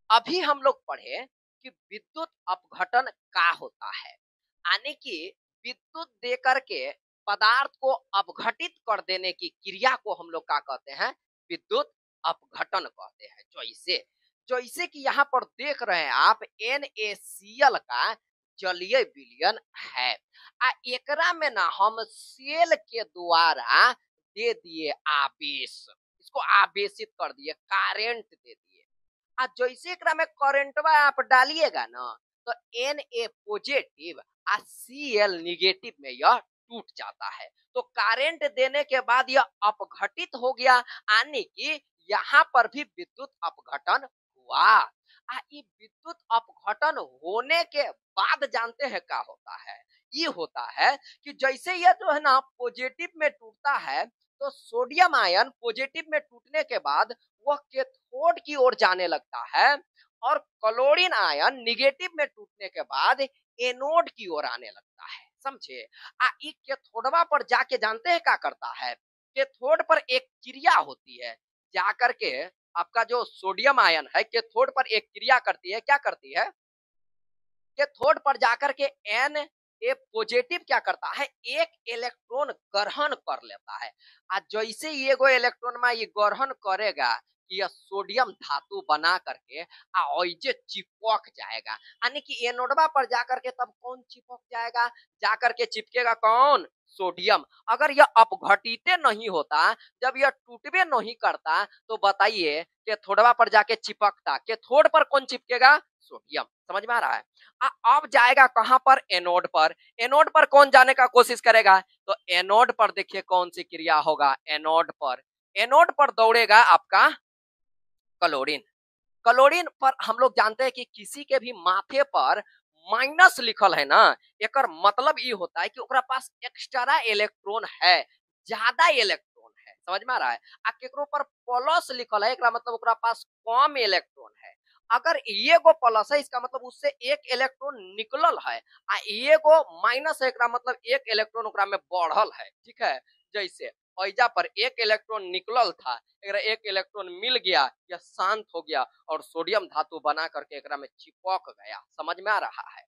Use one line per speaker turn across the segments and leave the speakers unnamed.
अभी हम लोग पढ़े कि विद्युत अपघटन का होता है, यानी कि विद्युत दे करके पदार्थ को अपघटित कर देने की क्रिया को हम लोग क्या कहते हैं? विद्युत अपघटन कहते हैं। जैसे जैसे कि यहाँ पर देख रहे हैं आप, NaCl का जलीय विलयन है। एकरा में ना हम सेल के द्वारा दे दिए आवेश, इसको आवेशित कर दिए, करंट दे दिए। जैसे एकरा में करंटवा आप डालिएगा ना, तो Na पॉजिटिव और Cl निगेटिव में यह टूट जाता है। तो करंट देने के बाद यह अपघटित हो गया, यानी कि यहाँ पर भी विद्युत अपघटन हुआ। ये विद्युत अपघटन होने के बाद जानते हैं क्या होता है? ये होता है कि जैसे यह जो है ना पॉजिटिव में टूटता है, तो सोडियम आयन पॉजिटिव में टूटने के बाद वह कैथोड की ओर जाने लगता है, और क्लोरीन आयन निगेटिव में टूटने के बाद एनोड की ओर आने लगता है। समझे? ई कैथोडवा पर जाके जानते हैं क्या करता है? कैथोड पर एक क्रिया होती है, जाकर के आपका जो सोडियम आयन है कैथोड पर एक क्रिया करती है। क्या करती है? कैथोड पर जाकर के एन ए पॉजिटिव क्या करता है? एक इलेक्ट्रॉन ग्रहण कर लेता है। जैसे ही एगो इलेक्ट्रॉन में ये ग्रहण करेगा, यह सोडियम धातु बना करके ओइजे चिपक जाएगा, यानी कि एनोडवा पर जाकर के तब कौन चिपक जाएगा? जाकर के चिपकेगा कौन? सोडियम। अगर यह अपघटित नहीं होता, जब यह टूटबे नहीं करता, तो बताइए कैथोडवा पर जाके चिपकता, कैथोड पर कौन चिपकेगा? सोडियम। समझ में आ रहा है? अब जाएगा कहां पर? एनोड पर। एनोड पर कौन जाने का कोशिश करेगा? तो एनोड पर देखिए कौन सी क्रिया होगा। एनोड पर, एनोड पर दौड़ेगा आपका क्लोरीन। क्लोरीन पर हम लोग जानते हैं कि किसी के भी माथे पर माइनस लिखल है ना, एकर मतलब ये होता है कि ओकरा पास एक्स्ट्रा इलेक्ट्रॉन है, ज्यादा इलेक्ट्रॉन है। समझ में आ रहा है? केकरो पर प्लस लिखल है, एकरा मतलब ओकरा पास कम इलेक्ट्रॉन है। अगर ये गो प्लस है, इसका मतलब उससे एक इलेक्ट्रॉन निकलल है, ये गो माइनस है, एकरा मतलब एक इलेक्ट्रॉन ओकरा में बढ़ल है। ठीक है? जैसे ऐजा पर एक इलेक्ट्रॉन निकलल था, एक इलेक्ट्रॉन मिल गया, यह शांत हो गया और सोडियम धातु बना करके एकरा में चिपक गया। समझ में आ रहा है?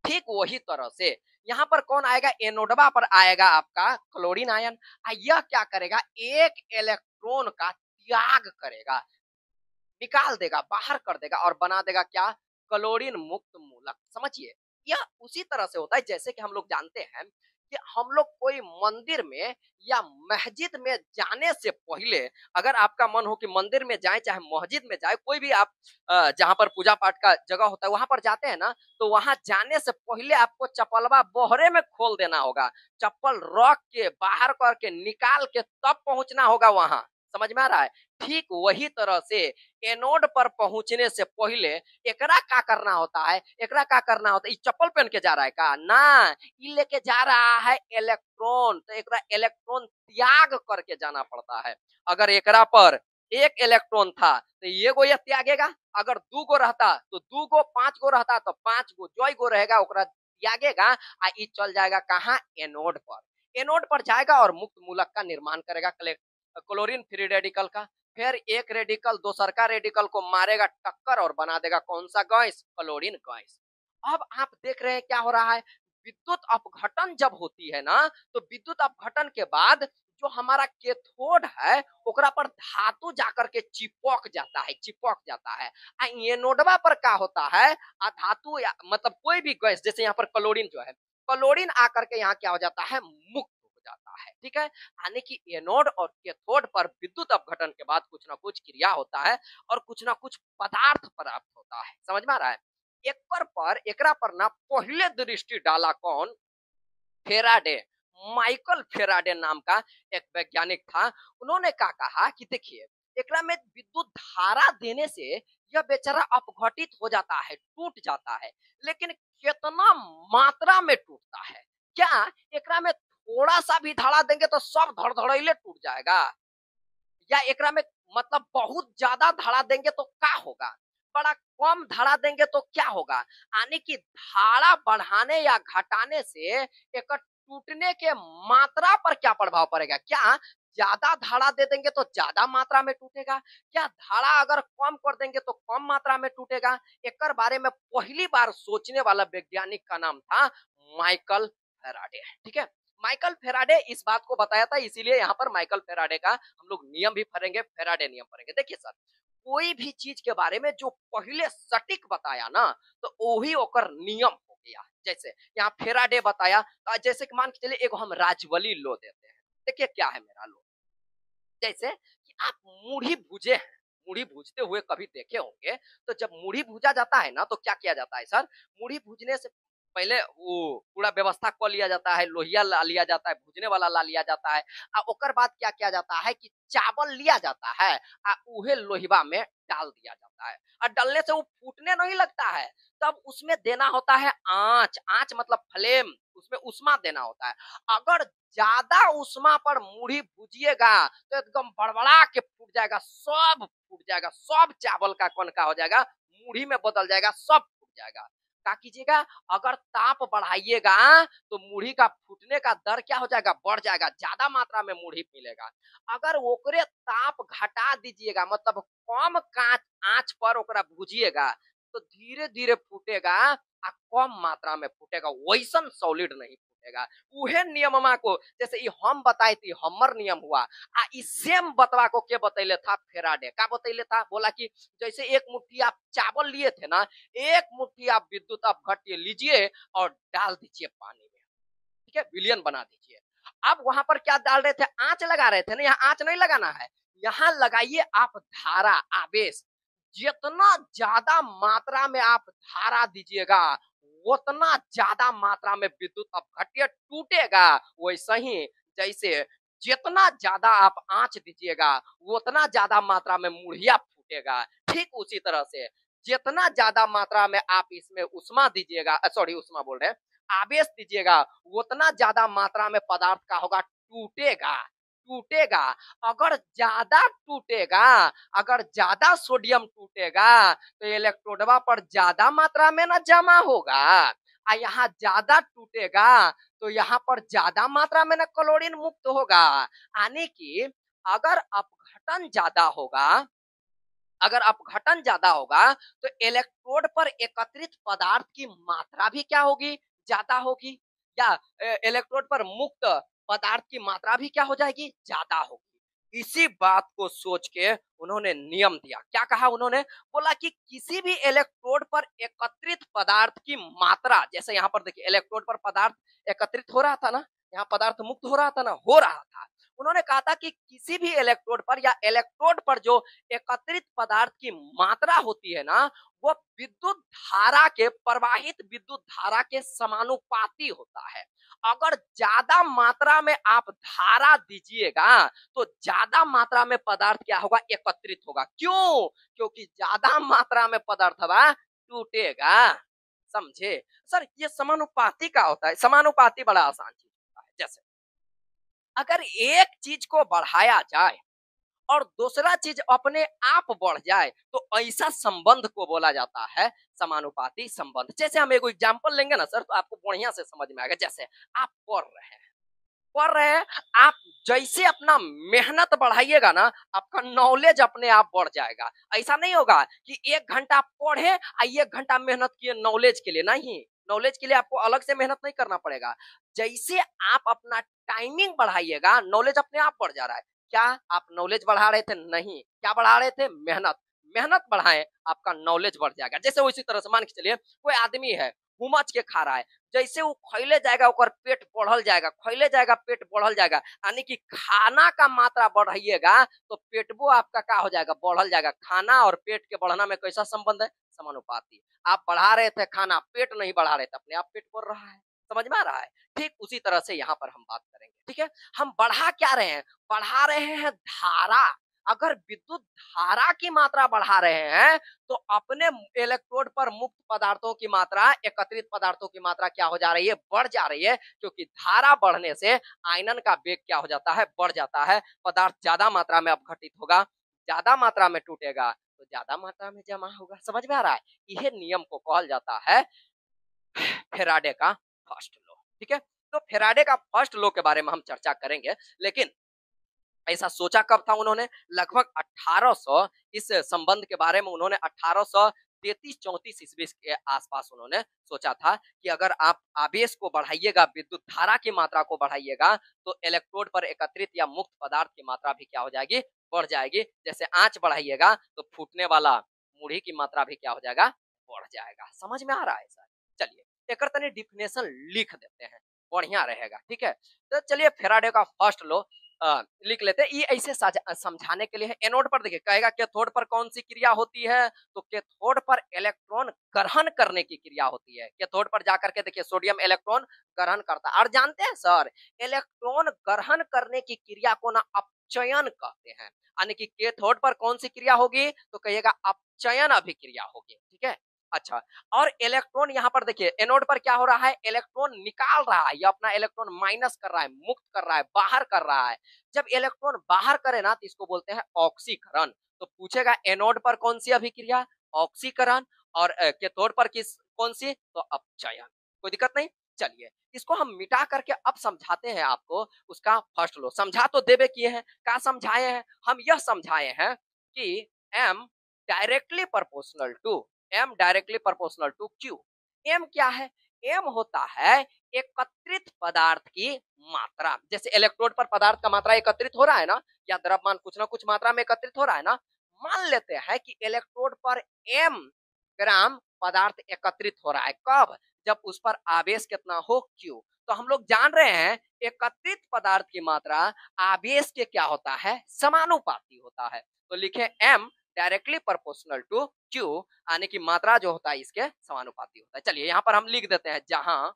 ठीक वही तरह से यहाँ पर कौन आएगा? एनोडवा पर आएगा आपका क्लोरीन आयन। यह क्या करेगा? एक इलेक्ट्रॉन का त्याग करेगा, निकाल देगा, बाहर कर देगा और बना देगा क्या? क्लोरीन मुक्त मूलक। समझिए, यह उसी तरह से होता है जैसे कि हम लोग जानते हैं कि हम लोग कोई मंदिर में या मस्जिद में जाने से पहले, अगर आपका मन हो कि मंदिर में जाए चाहे मस्जिद में जाए, कोई भी आप जहां पर पूजा पाठ का जगह होता है वहां पर जाते हैं ना, तो वहां जाने से पहले आपको चप्पलवा बोहरे में खोल देना होगा, चप्पल रख के बाहर करके निकाल के तब पहुंचना होगा वहां। समझ में आ रहा है? ठीक वही तरह से एनोड पर पहुंचने से पहले एकरा का करना होता है? एकरा का करना होता है? चप्पल पहन के जा रहा है का? ना, ये लेके जा रहा है इलेक्ट्रॉन, तो एकरा इलेक्ट्रॉन त्याग करके जाना पड़ता है। अगर एकरा पर एक इलेक्ट्रॉन था तो ये गो यह त्यागेगा, अगर दू गो रहता तो दू गो, पांच गो रहता तो पांच गो, जो गो रहेगा ओकरा त्यागेगा। ये चल जाएगा कहाँ? एनोड पर। एनोड पर जाएगा और मुक्त मूलक का निर्माण करेगा, क्लोरीन फ्री रेडिकल का। फिर एक रेडिकल दूसर का रेडिकल को मारेगा टक्कर और बना देगा कौन सा गैस? Chlorine gas. अब आप देख रहे हैं क्या हो रहा है? विद्युत अपघटन जब होती है ना, तो विद्युत अपघटन के बाद जो हमारा कैथोड है ओकरा पर धातु जाकर के चिपक जाता है, चिपक जाता है। एनोडवा पर क्या होता है? धातु या मतलब कोई भी गैस, जैसे यहाँ पर क्लोरीन जो है, क्लोरीन आकर के यहाँ क्या हो जाता है? मुक्त हो जाता है। ठीक है? यानी कि एनोड और कैथोड पर विद्युत अपघटन के बाद कुछ ना कुछ क्रिया होता है और कुछ ना कुछ पदार्थ प्राप्त होता है। समझ में आ रहा है? एकरा पर ना पहले दृष्टि डाला कौन? फेराडे। माइकल फेराडे नाम का एक वैज्ञानिक था। उन्होंने क्या कहा कि देखिए, एकरा में विद्युत धारा देने से यह बेचारा अपघटित हो जाता है, टूट जाता है, लेकिन कितना मात्रा में टूटता है? क्या एकरा में थोड़ा सा भी धारा देंगे तो सब धड़धड़ैले टूट जाएगा? या एकरा में मतलब बहुत ज्यादा धारा देंगे तो क्या होगा? बड़ा कम धारा देंगे तो क्या होगा? यानी कि धारा बढ़ाने या घटाने से एक टूटने के मात्रा पर क्या प्रभाव पड़ेगा? क्या ज्यादा धारा दे देंगे तो ज्यादा मात्रा में टूटेगा, क्या धारा अगर कम कर देंगे तो कम मात्रा में टूटेगा। एक बारे में पहली बार सोचने वाला वैज्ञानिक का नाम था माइकल फेराडे। ठीक है, माइकल फेराडे इस बात को बताया था, इसीलिए यहाँ पर माइकल फेराडे का हम लोग नियम भी पढ़ेंगे, फेराडे नियम पढ़ेंगे। देखिए सर, कोई भी चीज के बारे में जो पहले सटीक बताया ना, तो वही ओकर नियम हो गया। जैसे यहाँ फेराडे बताया, जैसे कि मान के चलिए एगो हम राजवली लो देते हैं। देखिए क्या है मेरा लो, जैसे कि आप मूढ़ी भूजे हैं, मूढ़ी भूजते हुए कभी देखे होंगे। तो जब मूढ़ी भूजा जाता है ना, तो क्या किया जाता है सर, मूढ़ी भूजने से पहले वो पूरा व्यवस्था कर लिया जाता है, लोहिया ला लिया जाता है, भूजने वाला ला लिया जाता है। ओकर बाद क्या किया जाता है कि चावल लिया जाता है, उहे लोहिबा में डाल दिया जाता है। और डालने से वो फूटने नहीं लगता है, तब उसमें देना होता है आंच। आंच मतलब फ्लेम, उसमें उष्मा देना होता है। अगर ज्यादा उष्मा पर मूढ़ी भूजिएगा तो एकदम बड़बड़ा के फूट जाएगा, सब फूट जाएगा, सब चावल का कनका हो जाएगा, मूढ़ी में बदल जाएगा, सब फूट जाएगा। क्या कीजिएगा, अगर ताप बढ़ाइएगा तो मूढ़ी का फूटने का दर क्या हो जाएगा, बढ़ जाएगा, ज्यादा मात्रा में मूढ़ी मिलेगा। अगर ओकरे ताप घटा दीजिएगा, मतलब कम कांच आंच पर ओकरा भूजिएगा, तो धीरे धीरे फूटेगा आ कम मात्रा में फूटेगा, वैसन सॉलिड नहीं फूटेगा। उहे नियममा को जैसे ई हम बताई थी, हमर नियम हुआ। ई सेम बतवा को के बतैले था फेराडे, का बतैले था, बोला कि जैसे एक मुट्ठी आप चावल लिए थे ना, एक मुट्ठी आप विद्युत अपघट्य लीजिए और डाल दीजिए पानी में। ठीक है, विलियन बना दीजिए। अब वहां पर क्या डाल रहे थे, आंच लगा रहे थे ना, यहाँ आंच नहीं लगाना है, यहाँ लगाइए आप धारा, आवेश। जितना ज्यादा मात्रा में आप धारा दीजिएगा, उतना ज्यादा मात्रा में विद्युत अपघट्य टूटेगा। वैसे ही जैसे जितना ज्यादा आप आंच दीजिएगा, उतना ज्यादा मात्रा में मुड़िया फूटेगा। ठीक उसी तरह से जितना ज्यादा मात्रा में आप इसमें उष्मा दीजिएगा, सॉरी उष्मा बोल रहे हैं, आवेश दीजिएगा, उतना ज्यादा मात्रा में पदार्थ का होगा, टूटेगा। टूटेगा, अगर ज्यादा टूटेगा, अगर ज्यादा सोडियम टूटेगा तो इलेक्ट्रोडवा पर ज्यादा मात्रा में ना जमा होगा, यहाँ ज्यादा टूटेगा तो यहाँ पर ज्यादा मात्रा में ना क्लोरीन मुक्त होगा। यानी कि अगर अपघटन ज्यादा होगा, अगर अपघटन ज्यादा होगा तो इलेक्ट्रोड पर एकत्रित पदार्थ की मात्रा भी क्या होगी, ज्यादा होगी, या इलेक्ट्रोड पर मुक्त पदार्थ की मात्रा भी क्या हो जाएगी, ज्यादा होगी। इसी बात को सोच के उन्होंने नियम दिया। क्या कहा उन्होंने, बोला कि किसी भी इलेक्ट्रोड पर एकत्रित पदार्थ की मात्रा, जैसे यहाँ पर देखिए इलेक्ट्रोड पर पदार्थ एकत्रित हो रहा था ना, यहाँ पदार्थ मुक्त हो रहा था ना, हो रहा था। उन्होंने कहा था कि किसी भी इलेक्ट्रोड पर या इलेक्ट्रोड पर जो एकत्रित पदार्थ की मात्रा होती है ना, वो विद्युत धारा के, प्रवाहित विद्युत धारा के समानुपाती होता है। अगर ज्यादा मात्रा में आप धारा दीजिएगा तो ज्यादा मात्रा में पदार्थ क्या होगा, एकत्रित होगा। क्यों, क्योंकि ज्यादा मात्रा में पदार्थ हवा टूटेगा। समझे सर, ये समानुपाती का होता है। समानुपाती बड़ा आसान चीज होता है। जैसे अगर एक चीज को बढ़ाया जाए और दूसरा चीज अपने आप बढ़ जाए, तो ऐसा संबंध को बोला जाता है समानुपाती संबंध। जैसे हम एक एग्जांपल लेंगे ना सर, तो आपको बढ़िया से समझ में आएगा। जैसे आप पढ़ रहे हैं, आप जैसे अपना मेहनत बढ़ाइएगा ना, आपका नॉलेज अपने आप बढ़ जाएगा। ऐसा नहीं होगा कि 1 घंटा पढ़े और 1 घंटा मेहनत किए नॉलेज के लिए, नहीं, नॉलेज के लिए आपको अलग से मेहनत नहीं करना पड़ेगा। जैसे आप अपना टाइमिंग बढ़ाइएगा, नॉलेज अपने आप बढ़ जा रहा है। क्या आप नॉलेज बढ़ा रहे थे, नहीं, क्या बढ़ा रहे थे, मेहनत। मेहनत बढ़ाएं, आपका नॉलेज बढ़ जाएगा। जैसे उसी तरह से मान के चलिए कोई आदमी है, हुमच के खा रहा है, जैसे वो खैले जाएगा ओकर पेट बढ़ल जाएगा, खैले जाएगा पेट बढ़ल जाएगा। यानी कि खाना का मात्रा बढ़ाइएगा तो पेटबो आपका क्या हो जाएगा, बढ़ल जाएगा। खाना और पेट के बढ़ना में कैसा संबंध है, समानुपाती। आप बढ़ा रहे थे खाना, पेट नहीं बढ़ा रहे थे, अपने आप पेट बढ़ रहा है। समझ में आ रहा है। ठीक उसी तरह से यहाँ पर हम बात करेंगे। ठीक है, हम बढ़ा क्या रहे हैं, बढ़ा रहे हैं धारा। अगर विद्युत धारा की मात्रा बढ़ा रहे हैं तो अपने इलेक्ट्रोड पर मुक्त पदार्थों की मात्रा, एकत्रित पदार्थों की मात्रा क्या हो जा रही है, बढ़ जा रही है। क्योंकि धारा बढ़ने से आयनन का वेग क्या हो जाता है, बढ़ जाता है। पदार्थ ज्यादा मात्रा में अपघटित होगा, ज्यादा मात्रा में टूटेगा, तो ज्यादा मात्रा में जमा होगा। समझ में आ रहा है। यह नियम को कहल जाता है फेराडे का फर्स्ट लॉ। ठीक है, तो फेराडे का फर्स्ट लॉ के बारे में हम चर्चा करेंगे। लेकिन ऐसा सोचा कब था उन्होंने? लगभग 1800, इस संबंध के बारे में उन्होंने 1833-34 ईस्वी के आसपास उन्होंने सोचा था कि अगर आप आवेश को बढ़ाइएगा, विद्युत धारा की मात्रा को बढ़ाइएगा, तो इलेक्ट्रोड पर एकत्रित या मुक्त पदार्थ की मात्रा भी क्या हो जाएगी? बढ़ जाएगी। जैसे आंच बढ़ाइएगा तो फूटने वाला मुड़ी की मात्रा भी क्या हो जाएगा? बढ़ जाएगा। समझ में आ रहा है सर? चलिए एक तनी डिफिनेशन लिख देते हैं, बढ़िया रहेगा। ठीक है, तो चलिए फेराडे का फर्स्ट लॉ लिख लेते हैं। ये ऐसे समझाने के लिए है। एनोड पर देखिए कहेगा कैथोड पर कौन सी क्रिया होती है? तो कैथोड पर इलेक्ट्रॉन ग्रहण करने की क्रिया होती है। कैथोड पर जाकर के देखिए सोडियम इलेक्ट्रॉन ग्रहण करता है। और जानते हैं सर, इलेक्ट्रॉन ग्रहण करने की क्रिया को ना अपचयन कहते हैं। यानी कि कैथोड पर कौन सी क्रिया होगी? तो कहिएगा अपचयन अभिक्रिया होगी। ठीक है, अच्छा। और इलेक्ट्रॉन यहाँ पर देखिए एनोड पर क्या हो रहा है? इलेक्ट्रॉन निकाल रहा है या अपना इलेक्ट्रॉन माइनस कर रहा है, मुक्त कर रहा है, बाहर कर रहा है। जब इलेक्ट्रॉन बाहर करे ना तो इसको बोलते हैं ऑक्सीकरण। तो पूछेगा एनोड पर कौन सी अभिक्रिया? ऑक्सीकरण। और कैथोड पर किस कौन सी? तो अपचयन। कोई दिक्कत नहीं। चलिए इसको हम मिटा करके अब समझाते हैं आपको उसका फर्स्ट लॉ। समझा तो देवे किए हैं, क्या समझाए हैं? हम यह समझाए हैं कि M directly proportional to M directly proportional to Q. M क्या है? एम होता है एकत्रित पदार्थ की मात्रा। जैसे इलेक्ट्रोड पर पदार्थ का मात्रा एकत्रित हो रहा है ना, या द्रव्यमान कुछ ना कुछ मात्रा में एकत्रित हो रहा है ना। मान लेते हैं कि इलेक्ट्रोड पर एम ग्राम पदार्थ एकत्रित हो रहा है। कब? जब उस पर आवेश कितना हो? क्यू। तो हम लोग जान रहे हैं एकत्रित पदार्थ की मात्रा आवेश के क्या होता है? समानुपाती होता है। तो लिखे M directly proportional to Q, आने की मात्रा जो होता है इसके समानुपाती होता है। चलिए यहाँ पर हम लिख देते हैं, जहां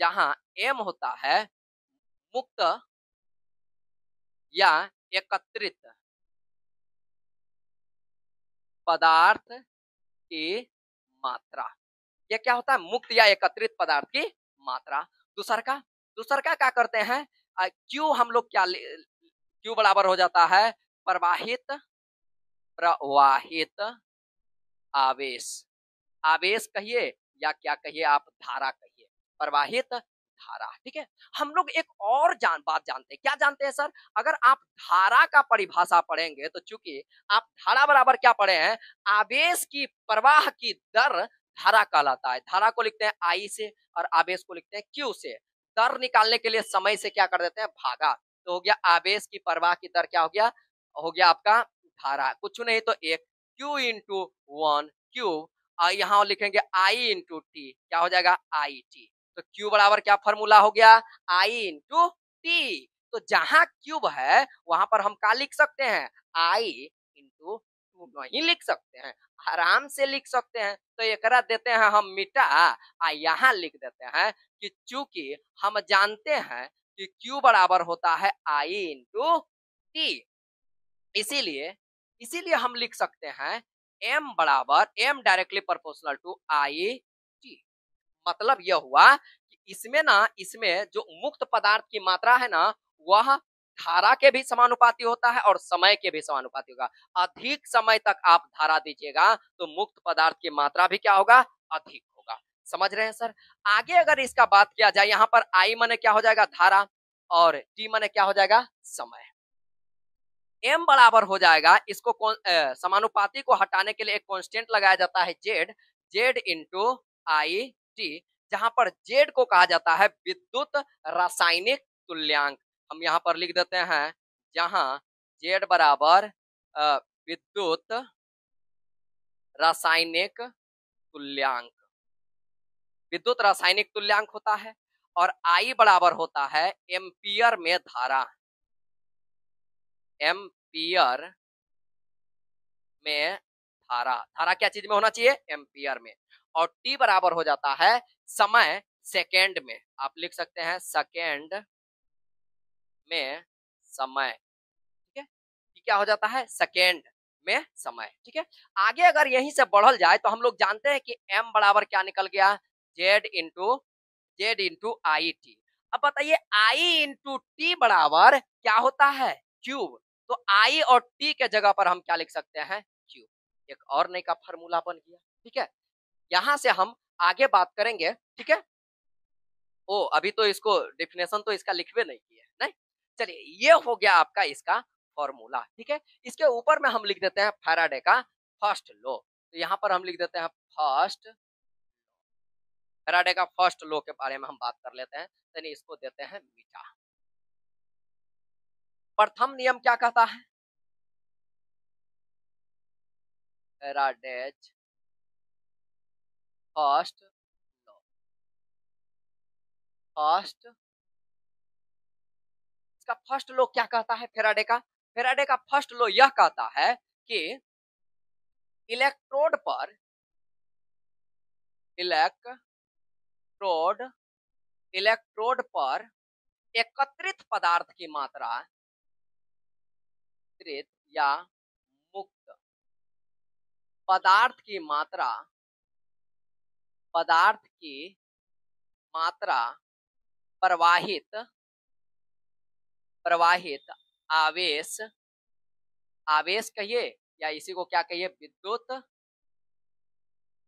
जहां एम होता है मुक्त या एकत्रित पदार्थ की मात्रा। यह क्या होता है? मुक्त या एकत्रित पदार्थ की मात्रा। दूसर का क्या करते हैं? क्यू हम लोग क्या क्यू बराबर हो जाता है प्रवाहित आवेश। आवेश कहिए या क्या कहिए आप, धारा कहिए, प्रवाहित धारा। ठीक है, हम लोग एक और बात जानते हैं। क्या जानते हैं सर? अगर आप धारा का परिभाषा पढ़ेंगे तो चूंकि आप धारा बराबर क्या पढ़े हैं? आवेश की प्रवाह की दर धारा कहलाता है। धारा को लिखते हैं आई से और आवेश को लिखते हैं क्यू से। दर निकालने के लिए समय से क्या कर देते हैं? भागा। तो हो गया आवेश की प्रवाह की दर, क्या हो गया? हो गया आपका धारा। कुछ नहीं तो एक क्यू इंटू वन क्यूब, यहाँ लिखेंगे आई इंटू टी, क्या हो जाएगा? I T. तो क्यू बराबर क्या फॉर्मूला हो गया? आई इंटू टी। तो जहां क्यूब है वहां पर हम क्या लिख सकते हैं? आई इंटू टू नहीं लिख सकते हैं, आराम से लिख सकते हैं। तो एकरा देते हैं हम मिटा, यहाँ लिख देते हैं कि चूंकि हम जानते हैं कि क्यू बराबर होता है आई इंटू टी, इसीलिए इसीलिए हम लिख सकते हैं एम बराबर M directly proportional to I T. मतलब यह हुआ कि इसमें जो मुक्त पदार्थ की मात्रा है ना, वह धारा के भी समानुपाती होता है और समय के भी समानुपाती होगा। अधिक समय तक आप धारा दीजिएगा तो मुक्त पदार्थ की मात्रा भी क्या होगा? अधिक होगा। समझ रहे हैं सर? आगे अगर इसका बात किया जाए, यहाँ पर आई माने क्या हो जाएगा? धारा, और टी माने क्या हो जाएगा? समय। एम बराबर हो जाएगा, इसको समानुपाती को हटाने के लिए एक कांस्टेंट लगाया जाता है जेड इंटू आई टी, जहां पर जेड को कहा जाता है विद्युत रासायनिक तुल्यांक। हम यहाँ पर लिख देते हैं, जहां जेड बराबर विद्युत रासायनिक तुल्यांक, विद्युत रासायनिक तुल्यांक होता है। और आई बराबर होता है एम्पियर में धारा, एम्पियर में धारा। धारा क्या चीज में होना चाहिए? एम्पियर में। और टी बराबर हो जाता है समय, सेकेंड में। आप लिख सकते हैं सेकेंड में समय। ठीक है, क्या हो जाता है? सेकेंड में समय। ठीक है, आगे अगर यहीं से बढ़ल जाए तो हम लोग जानते हैं कि एम बराबर क्या निकल गया? Z into I T. अब बताइए आई इंटू टी बराबर क्या होता है? क्यूब। तो आई और टी के जगह पर हम क्या लिख सकते हैं? क्यूब। एक और नई का फॉर्मूला बन गया। ठीक है, यहां से हम आगे बात करेंगे। ठीक है, ओ अभी तो इसको डिफिनेशन तो इसका लिखवे नहीं किया, नहीं चलिए ये हो गया आपका इसका फॉर्मूला, ठीक है। इसके ऊपर में हम लिख देते हैं फैराडे का फर्स्ट लॉ। तो यहाँ पर हम लिख देते हैं फैराडे का फर्स्ट लॉ के बारे में हम बात कर लेते हैं। यानी इसको देते हैं मीटा। प्रथम नियम क्या कहता है? Faraday's first law. फर्स्ट इसका फर्स्ट लॉ क्या कहता है फैराडे का? फैराडे का फर्स्ट लॉ यह कहता है कि इलेक्ट्रोड पर इलेक्ट्रोड इलेक्ट्रोड पर एकत्रित पदार्थ की मात्रा एकत्रित या मुक्त पदार्थ की मात्रा प्रवाहित प्रवाहित आवेश आवेश कहिए या इसी को क्या कहिए, विद्युत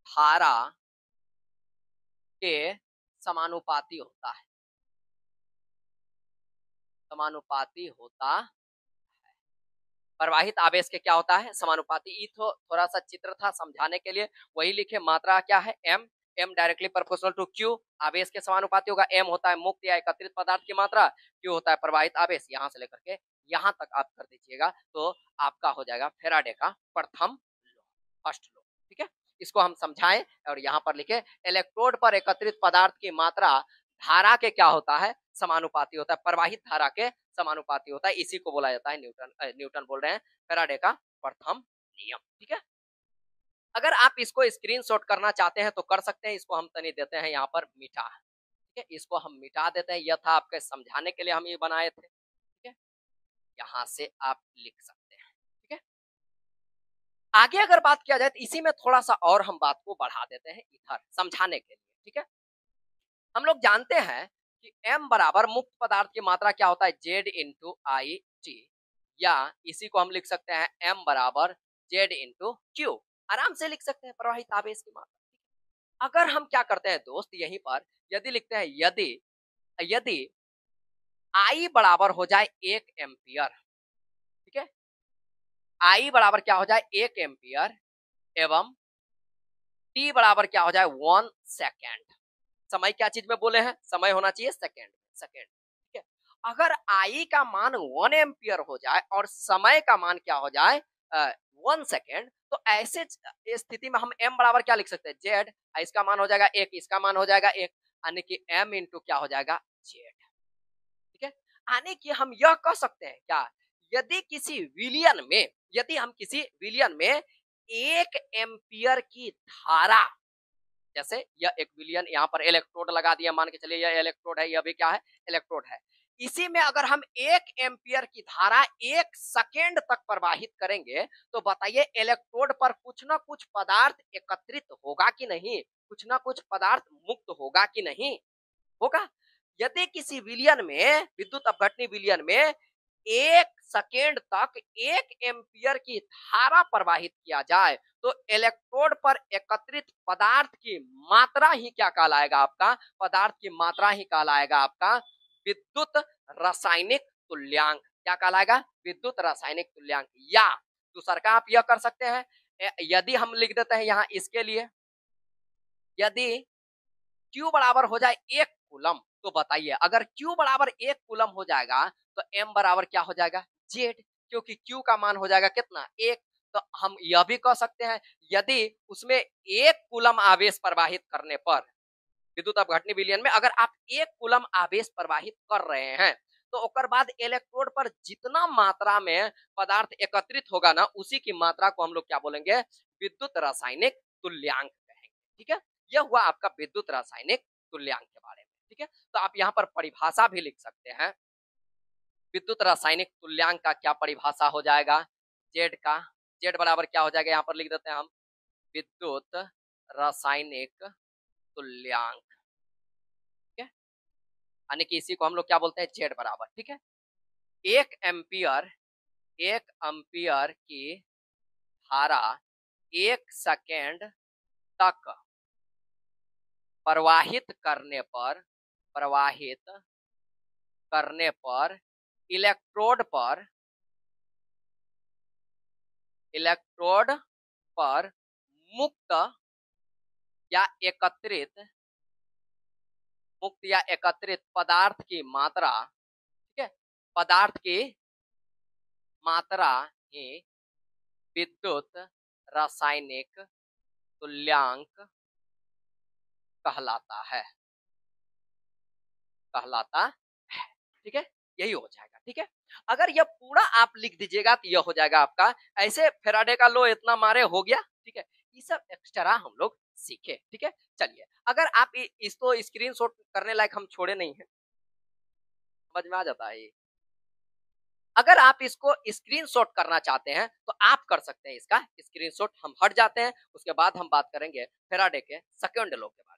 धारा के समानुपाती होता है। समानुपाती होता प्रवाहित आवेश के क्या होता है, समानुपाती। ई तो थोड़ा सा चित्र था समझाने के लिए, वही लिखे। मात्रा क्या है, M. M directly proportional to Q, आवेश के समानुपाती होगा। एम होता है मुक्त या एकत्रित पदार्थ की मात्रा, क्यू होता है प्रवाहित आवेश। यहाँ से लेकर के यहाँ तक आप कर दीजिएगा तो आपका हो जाएगा फैराडे का प्रथम लॉ, फर्स्ट लॉ, ठीक है। इसको हम समझाएं और यहाँ पर लिखे इलेक्ट्रोड पर एकत्रित पदार्थ की मात्रा धारा के क्या होता है, समानुपाती होता है, प्रवाहित धारा के समानुपाती होता है। इसी को बोला जाता है न्यूटन बोल रहे हैं फैराडे का प्रथम नियम, ठीक है। अगर आप इसको स्क्रीनशॉट करना चाहते हैं तो कर सकते हैं। इसको हम तनी देते हैं यहाँ पर मिटा, ठीक है। इसको हम मिटा देते हैं, यह था आपके समझाने के लिए हम ये बनाए थे, ठीक है। यहाँ से आप लिख सकते हैं, ठीक है। आगे अगर बात किया जाए तो इसी में थोड़ा सा और हम बात को बढ़ा देते हैं इधर समझाने के लिए, ठीक है। हम लोग जानते हैं कि m बराबर मुक्त पदार्थ की मात्रा क्या होता है, z इंटू आई टी, या इसी को हम लिख सकते हैं m बराबर z इंटू क्यू। आराम से लिख सकते हैं प्रवाहित आवेश की मात्रा। अगर हम क्या करते हैं दोस्त, यहीं पर यदि लिखते हैं यदि यदि I बराबर हो जाए 1 एम्पियर, ठीक है। I बराबर क्या हो जाए 1 एम्पियर एवं t बराबर क्या हो जाए 1 सेकेंड। समय क्या चीज में बोले हैं, समय होना चाहिए सेकेंड, ठीक है। अगर आई का मान 1 एम्पियर हो जाए और समय का मान क्या हो जाए 1 सेकेंड, तो ऐसे स्थिति में हम m बराबर क्या लिख सकते हैं, जेड। इसका मान हो जाएगा 1, इसका मान हो जाएगा 1, यानी कि m इंटू क्या हो जाएगा जेड, ठीक है। यानी कि हम यह कह सकते हैं क्या, यदि किसी विलियन में, यदि हम किसी विलियन में 1 एम्पियर की धारा, जैसे यह एक विलियन, यहाँ पर इलेक्ट्रोड लगा दिया, मान के चलिए यह इलेक्ट्रोड है, यह भी क्या है इलेक्ट्रोड है। इसी में अगर हम 1 एम्पियर की धारा 1 सेकेंड तक प्रवाहित करेंगे तो बताइए इलेक्ट्रोड पर कुछ ना कुछ पदार्थ एकत्रित होगा कि नहीं, कुछ ना कुछ पदार्थ मुक्त होगा कि नहीं होगा। यदि किसी विलियन में, विद्युत अपघटनी विलियन में 1 सेकेंड तक 1 एम्पियर की धारा प्रवाहित किया जाए तो इलेक्ट्रोड पर एकत्रित पदार्थ की मात्रा ही क्या कहलाएगा आपका, पदार्थ की मात्रा ही कहलाएगा आपका विद्युत रासायनिक तुल्यांक। क्या कहलाएगा, विद्युत रासायनिक तुल्यांक। या दूसरा का आप यह कर सकते हैं, यदि हम लिख देते हैं यहाँ इसके लिए, यदि Q बराबर हो जाए 1 कूलम, तो बताइए अगर Q बराबर 1 कूलम हो जाएगा तो M बराबर क्या हो जाएगा Z, क्योंकि Q का मान हो जाएगा कितना 1। तो हम यह भी कह सकते हैं यदि उसमें 1 कूलम आवेश प्रवाहित करने पर, विद्युत अपघटनी विलयन में अगर आप 1 कूलम आवेश प्रवाहित कर रहे हैं तो ओकर बाद इलेक्ट्रोड पर जितना मात्रा में पदार्थ एकत्रित होगा ना, उसी की मात्रा को हम लोग क्या बोलेंगे, विद्युत रासायनिक तुल्यांक कहेंगे, ठीक है। यह हुआ आपका विद्युत रासायनिक तुल्यांक के बारे में, ठीक है। तो आप यहाँ पर परिभाषा भी लिख सकते हैं, विद्युत रासायनिक तुल्यांक का क्या परिभाषा हो जाएगा, जेड का, जेड बराबर क्या हो जाएगा, यहाँ पर लिख देते हैं हम विद्युत रासायनिक तुल्यांक, ठीक है। यानी कि इसी को हम लोग क्या बोलते हैं, जेड बराबर, ठीक है। 1 एम्पियर की धारा 1 सेकेंड तक प्रवाहित करने पर इलेक्ट्रोड पर मुक्त या एकत्रित पदार्थ की मात्रा, ठीक है, पदार्थ की मात्रा ही विद्युत रासायनिक तुल्यांक कहलाता है, ठीक है। यही हो जाएगा, ठीक है। अगर यह पूरा आप लिख दीजिएगा तो यह हो जाएगा आपका, ऐसे फेराडे का लो इतना मारे हो गया, ठीक है। ये सब एक्स्ट्रा हम लोग सीखे, ठीक है। चलिए, अगर आप इसको स्क्रीनशॉट करने लायक हम छोड़े नहीं है, समझ में आ जाता है ये। अगर आप इसको स्क्रीनशॉट करना चाहते हैं तो आप कर सकते हैं इसका स्क्रीनशॉट। हम हट जाते हैं, उसके बाद हम बात करेंगे फेराडे के सेकंड लॉ के बारे में।